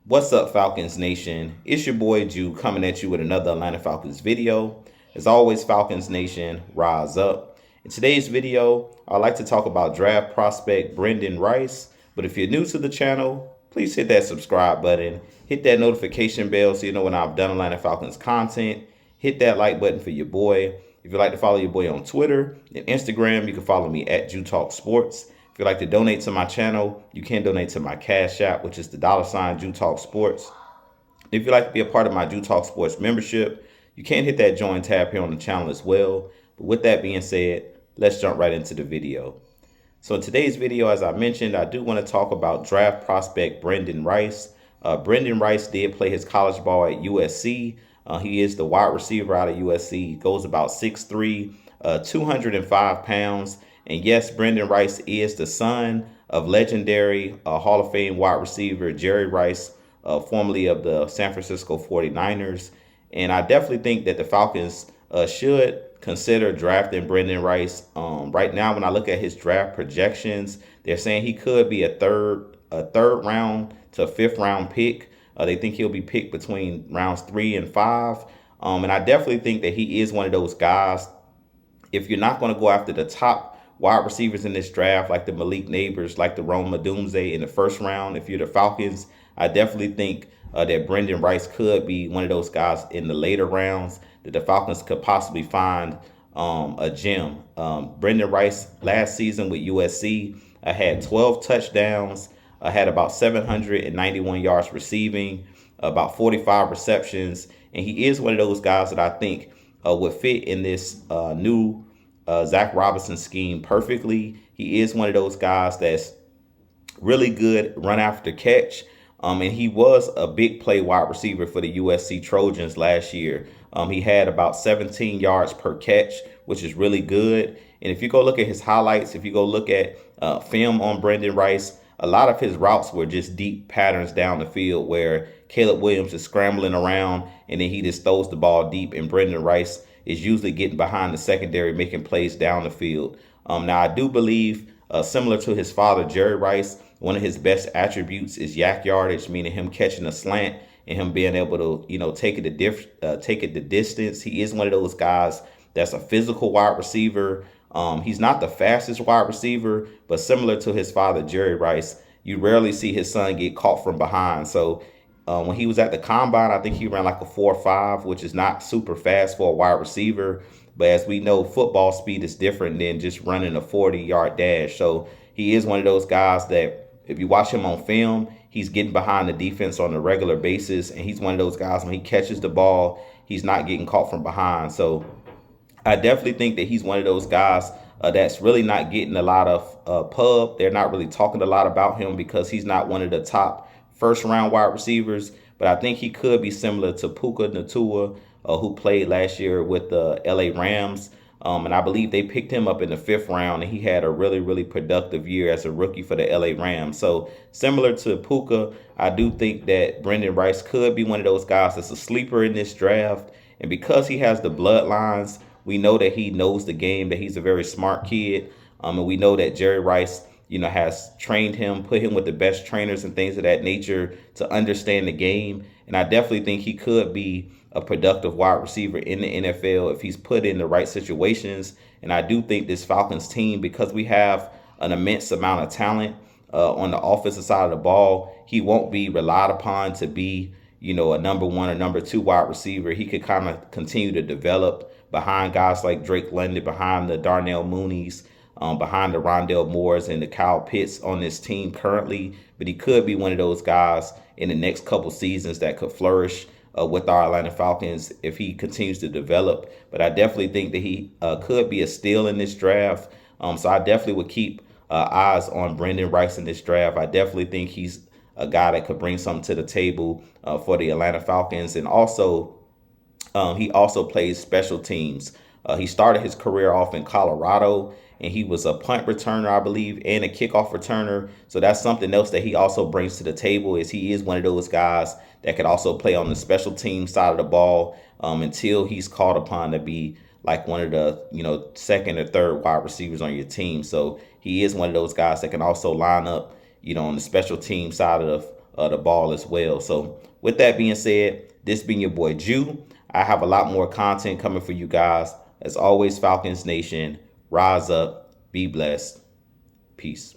What's up, Falcons Nation? It's your boy Jew coming at you with another Atlanta Falcons video. As always, Falcons Nation, rise up. In today's video, I'd like to talk about draft prospect Brenden Rice. But if you're new to the channel, please hit that subscribe button, hit that notification bell so you know when I've done Atlanta Falcons content. Hit that like button for your boy. If you'd like to follow your boy on Twitter and Instagram, you can follow me at Jew Talk Sports. If you'd like to donate to my channel, you can donate to my Cash App, which is the $ Jew Talk Sports. If you'd like to be a part of my Jew Talk Sports membership, you can hit that join tab here on the channel as well. But with that being said, let's jump right into the video. So in today's video, as I mentioned, I do want to talk about draft prospect Brenden Rice. Brenden Rice did play his college ball at USC. He is the wide receiver out of USC. Goes about 6'3", 205 pounds. And yes, Brenden Rice is the son of legendary Hall of Fame wide receiver Jerry Rice, formerly of the San Francisco 49ers. And I definitely think that the Falcons should consider drafting Brenden Rice. Right now, when I look at his draft projections, they're saying he could be a third round to fifth round pick. They think he'll be picked between rounds 3 and 5. And I definitely think that he is one of those guys. If you're not going to go after the top wide receivers in this draft, like the Malik Neighbors, like the Rome Odunze in the first round, if you're the Falcons, I definitely think that Brenden Rice could be one of those guys in the later rounds that the Falcons could possibly find a gem. Brenden Rice last season with USC had 12 touchdowns, had about 791 yards receiving, about 45 receptions, and he is one of those guys that I think would fit in this new Zach Robinson scheme perfectly. He is one of those guys that's really good run after catch. And he was a big play wide receiver for the USC Trojans last year. He had about 17 yards per catch, which is really good. And if you go look at his highlights, if you go look at film on Brenden Rice, a lot of his routes were just deep patterns down the field where Caleb Williams is scrambling around and then he just throws the ball deep, and Brenden Rice is usually getting behind the secondary, making plays down the field. Now, I do believe, similar to his father, Jerry Rice, one of his best attributes is yak yardage, meaning him catching a slant and him being able to, take it the distance. He is one of those guys that's a physical wide receiver. He's not the fastest wide receiver, but similar to his father, Jerry Rice, you rarely see his son get caught from behind. So when he was at the combine, I think he ran like a 4.5, which is not super fast for a wide receiver. But as we know, football speed is different than just running a 40-yard dash. So he is one of those guys that if you watch him on film, he's getting behind the defense on a regular basis. And he's one of those guys, when he catches the ball, he's not getting caught from behind. So I definitely think that he's one of those guys that's really not getting a lot of pub. They're not really talking a lot about him because he's not one of the top first-round wide receivers. But I think he could be similar to Puka Nacua, who played last year with the LA Rams. And I believe they picked him up in the 5th round, and he had a really, really productive year as a rookie for the LA Rams. So similar to Puka, I do think that Brenden Rice could be one of those guys that's a sleeper in this draft. And because he has the bloodlines, we know that he knows the game, that he's a very smart kid. And we know that Jerry Rice, has trained him, put him with the best trainers and things of that nature to understand the game. And I definitely think he could be a productive wide receiver in the NFL if he's put in the right situations. And I do think this Falcons team, because we have an immense amount of talent on the offensive side of the ball, he won't be relied upon to be, a number 1 or number 2 wide receiver. He could kind of continue to develop behind guys like Drake London, behind the Darnell Mooneys, behind the Rondell Moores and the Kyle Pitts on this team currently. But he could be one of those guys in the next couple seasons that could flourish with our Atlanta Falcons if he continues to develop. But I definitely think that he could be a steal in this draft. So I definitely would keep eyes on Brenden Rice in this draft. I definitely think he's a guy that could bring something to the table for the Atlanta Falcons. And also, he also plays special teams. He started his career off in Colorado, and he was a punt returner, I believe, and a kickoff returner. So that's something else that he also brings to the table, is he is one of those guys that could also play on the special team side of the ball until he's called upon to be like one of the, second or third wide receivers on your team. So he is one of those guys that can also line up, on the special team side the ball as well. So with that being said, this being your boy Jew, I have a lot more content coming for you guys. As always, Falcons Nation, rise up, be blessed, peace.